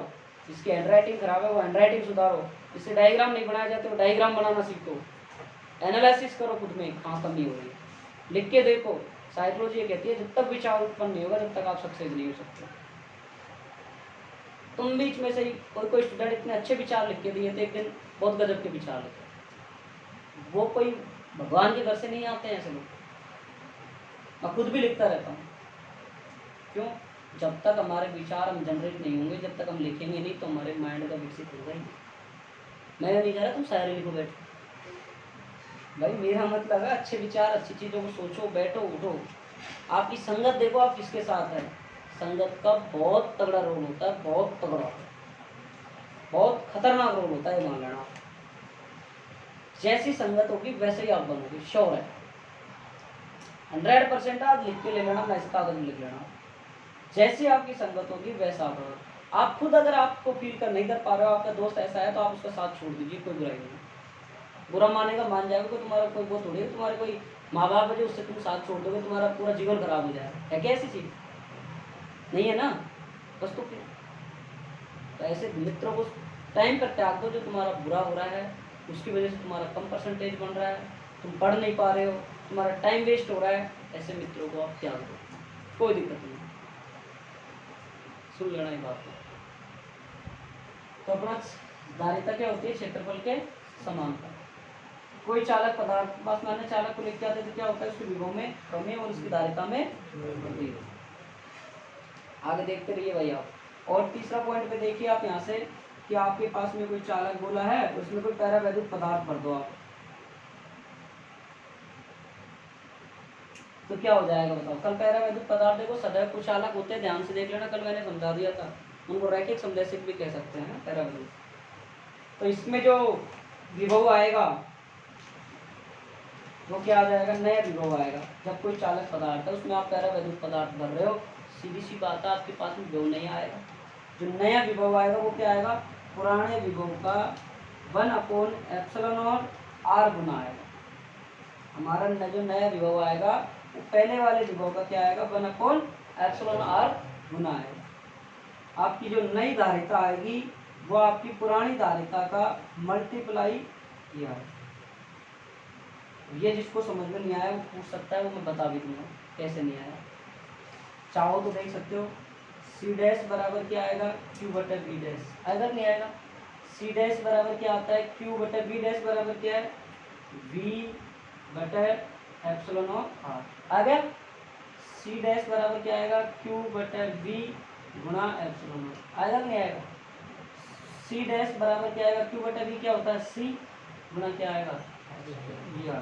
Speaker 1: जिसकी हैंडराइटिंग खराब है वो हैंडराइटिंग सुधारो, जिससे डायग्राम नहीं बनाया जाते वो डायग्राम बनाना सीखो, एनालिसिस करो खुद में कहाँ कमी हो रही है, लिख के देखो। साइकोलॉजी ये कहती है जब तक विचार उत्पन्न नहीं होगा तब तक आप सक्सेस नहीं हो सकते। तुम बीच में से ही कोई स्टूडेंट इतने अच्छे विचार लिख के दिए थे, एक दिन बहुत गजब के विचार लिखे, वो कोई भगवान के घर से नहीं आते हैं ऐसे लोग। मैं खुद भी लिखता रहता हूँ, क्यों? जब तक हमारे विचार हम जनरेट नहीं होंगे, जब तक हम लिखेंगे नहीं तो हमारे माइंड का विकसित होगा ही। मैं नहीं जा रहा तुम शायरी लिखो बैठो भाई, मेरा मतलब है अच्छे विचार, अच्छी चीज़ों को सोचो, बैठो, उठो। आपकी संगत देखो आप किसके साथ है, संगत का बहुत तगड़ा रोल होता है, बहुत तगड़ा, बहुत खतरनाक रोल होता है, मान लेना। जैसी संगत होगी वैसे ही आप बनोगे, श्योर है, 100% आप लिख के ले लेना, मैं इस कागज में लिख लेना। जैसी आपकी संगत होगी वैसा आप बनोगे। आप खुद अगर आपको फील कर नहीं कर पा रहे हो, आपका दोस्त ऐसा है तो आप उसका साथ छोड़ दीजिए, कोई बुराई नहीं। बुरा मानेगा मान जाएगा, कोई तुम्हारा कोई वो थोड़ी है, तुम्हारे कोई माँ बाप है जो उससे तुम साथ छोड़ दोगे तुम्हारा पूरा जीवन खराब हो जाएगा, है क्या ऐसी चीज़? नहीं है ना, बस तो ऐसे मित्रों को टाइम पर त्याग दो। जो तुम्हारा बुरा हो रहा है उसकी वजह से तुम्हारा कम परसेंटेज बन रहा है, तुम पढ़ नहीं पा रहे हो, तुम्हारा टाइम वेस्ट हो रहा है, ऐसे मित्रों को आप त्याग दो, कोई दिक्कत नहीं। सुन लेना ये बात तो अपना धारिता क्या होती है, क्षेत्रफल के समानता। कोई चालक पदार्थ बस मैंने चालक को लिख के आते तो क्या होता है, उसके विभव में कमी और उसकी धारिता में वृद्धि। आगे देखते रहिए भाई आप। और तीसरा पॉइंट पे देखिए आप यहाँ से कि आपके पास में कोई चालक गोला है, उसमें कोई पैरावैद्युत पदार्थ भर दो आप, तो क्या हो जाएगा बताओ। कल पैरावैद्युत पदार्थ देखो सदैव कुचालक होते हैं, ध्यान से देख लेना, कल मैंने समझा दिया था। उनको रैखिक संदेशित भी कह सकते हैं पैरावैद्युत। तो इसमें जो विभव आएगा वो क्या आ जाएगा, नया विभव आएगा। जब कोई चालक पदार्थ है उसमें आप पैरावैद्युत पदार्थ भर रहे हो, सीधी सी बात है आपके पास में विभव नहीं आएगा। जो नया विभव आएगा वो क्या आएगा, पुराने विभव का 1/ε/r गुना आएगा। हमारा जो नया विभव आएगा वो पहले वाले विभव का क्या आएगा, 1/ε/r गुना आएगा। आपकी जो नई धारिता आएगी वो आपकी पुरानी धारिता का मल्टीप्लाई किया है। ये जिसको समझ में नहीं आया वो पूछ सकता है, वो मैं बता भी दूंगा कैसे नहीं आया। चाहो तो देख सकते हो, सी डैश बराबर क्या आएगा, क्यू बटे बी डैश, अगर नहीं आएगा सी डैश बराबर क्या आता है, क्यू बटे बी डैश बराबर क्या है, वी बटे एप्सिलॉन आर। आ गया, सी डैश बराबर क्या आएगा, क्यू बटे बी गुणा एप्सिलॉन आर। आएगा नहीं आएगा, सी डैश बराबर क्या आएगा, क्यू बटे बी क्या होता है, सी गुणा क्या आएगा, बी आ गया।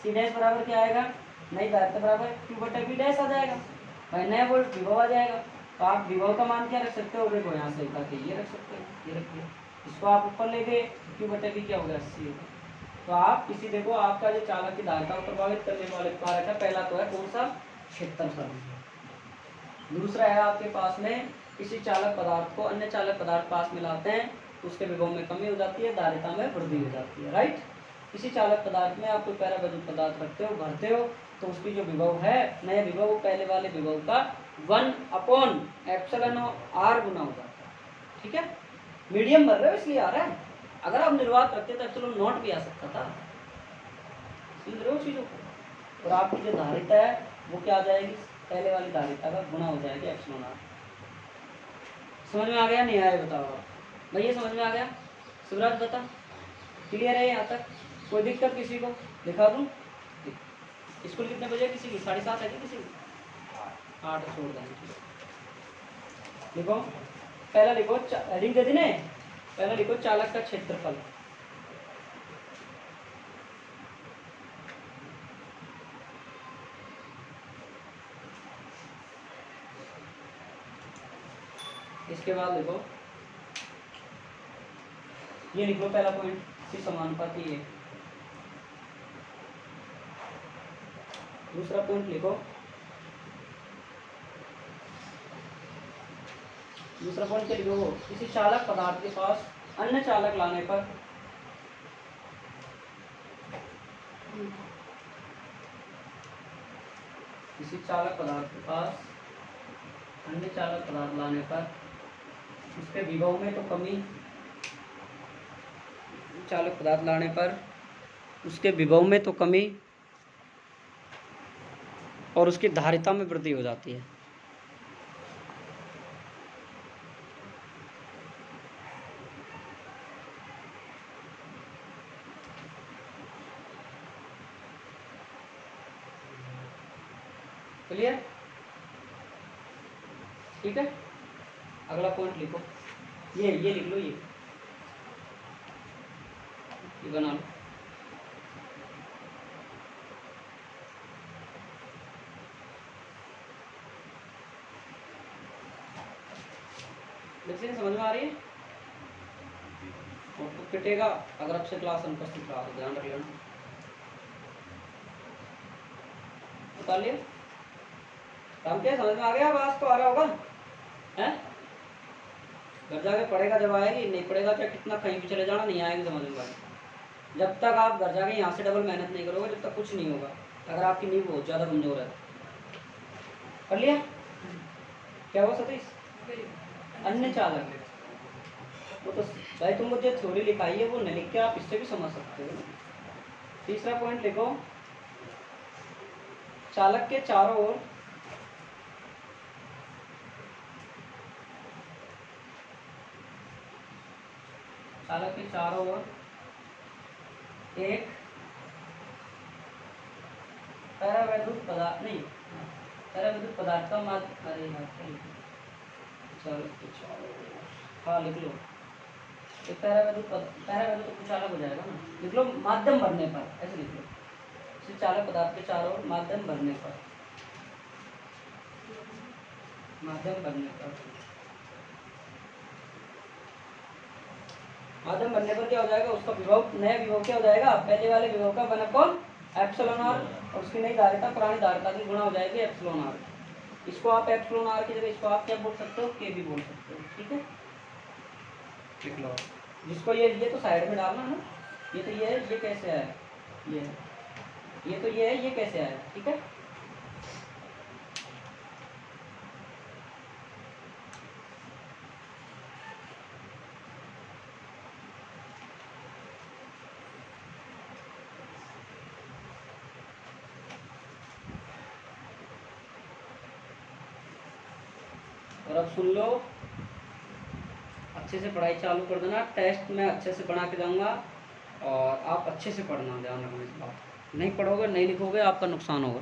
Speaker 1: सी डैश बराबर क्या आएगा, नई धारिता बराबर क्यू बटे बी डैश आ जाएगा भाई, नया वोल्ट विभव आ जाएगा। तो आप विभव का मान क्या रख सकते हो, देखो यहाँ से उठा के ये रख सकते हो, ये रखिए, इसको आप ऊपर ले गए, क्यू बटे बी क्या हो गया, सी। तो आप किसी देखो आपका जो चालक की धारिता को प्रभावित करने वाले कारक है, पहला तो है कौन सा, क्षेत्रफल। दूसरा है आपके पास में किसी चालक पदार्थ को अन्य चालक पदार्थ पास मिलाते हैं तो उसके विभव में कमी हो जाती है, धारिता में वृद्धि हो जाती है, राइट। किसी चालक पदार्थ में आप कोई पैरावैद्युत पदार्थ रखते हो, भरते हो, तो उसकी जो विभव है, नया विभव वो पहले वाले विभव का 1/ε/r गुना हो जाता है, ठीक है। मीडियम भर रहे हो इसलिए आ रहा है, अगर आप निर्वात रखते तो ε0 भी आ सकता था, समझ रहे हो चीज़ों को। और आपकी जो धारिता है वो क्या आ जाएगी, पहले वाली धारिता का गुना हो जाएगी εr। समझ में आ गया नहीं आया बताओ आप भैया, समझ में आ गया, शिवराज बता, क्लियर है यहाँ तक, कोई दिक्कत किसी को, दिखा दूँ। स्कूल कितने बजे किसी की, 7:30 है कि किसी की, 8 छोड़ देंगे। लिखो पहला, लिखो हेडिंग दे दी ने, पहला लिखो चालक का क्षेत्रफल। इसके बाद लिखो, ये लिख लो पहला पॉइंट, सी समानुपाती है। दूसरा पॉइंट लिखो, दूसरा पॉइंट क्या लिखो, किसी चालक पदार्थ के पास अन्य चालक लाने पर किसी चालक पदार्थ के पास अन्य चालक पदार्थ लाने पर उसके विभव में तो कमी, चालक पदार्थ लाने पर उसके विभव में तो कमी और उसकी धारिता में वृद्धि हो जाती है। क्लियर, ठीक है। अगला पॉइंट लिखो, ये लिख लो, ये बना लो। देखिए समझ में आ रही है, और तो पिटेगा अगर आपसे क्लास अनुपस्थित रहा, तो ध्यान रख लेना। बता लिया काम क्या, समझ में आ गया, आवाज तो आ रहा होगा हैं, घर जाके पढ़ेगा जब आएगी, नहीं पढ़ेगा चाहे कितना कहीं भी चले जाना, नहीं आएगी समझ में आएगी। जब तक आप घर जाके यहाँ से डबल मेहनत नहीं करोगे जब तक कुछ नहीं होगा, अगर आपकी नींव बहुत ज़्यादा कमजोर है। कर लिया, क्या हुआ सतीश, अन्य चालक, वो तो भाई तुम मुझे थ्योरी लिखाई है वो नहीं लिख के आप इससे भी समझ सकते हो। तीसरा पॉइंट लिखो, चालक के चारों ओर एक पैरावैद्युत पदार्थ, नहीं पैरावैद्युत पदार्थ का माध्य, अरे चलो हाँ लिख लो, पैरावैल्यू तो कुछ अलग हो जाएगा ना। लिख लो माध्यम बढ़ने पर, ऐसे लिख लो, इसे चालक पदार्थ के चारों ओर माध्यम बढ़ने पर, माध्यम बढ़ने पर, माध्यम बढ़ने पर क्या हो जाएगा, उसका विभव, नया विभव क्या हो जाएगा, पहले वाले विभव का 1/एप्सिलॉन r, और उसकी नई धारिता पुरानी धारिता की गुणा हो जाएगी एप्सिलॉन r। इसको आप एप्सिलॉन r की जगह इसको आप क्या बोल सकते हो, k भी बोल सकते हो, ठीक है। लिख लो जिसको ये तो साइड में डालना ना, ये तो ये है, ये कैसे आया, ये है, ये तो ये है, ये कैसे आया, ठीक है। और अब सुन लो, अच्छे से पढ़ाई चालू कर देना, टेस्ट में अच्छे से बना के जाऊंगा और आप अच्छे से पढ़ना, ध्यान रखना इस बात, नहीं पढ़ोगे नहीं लिखोगे आपका नुकसान होगा।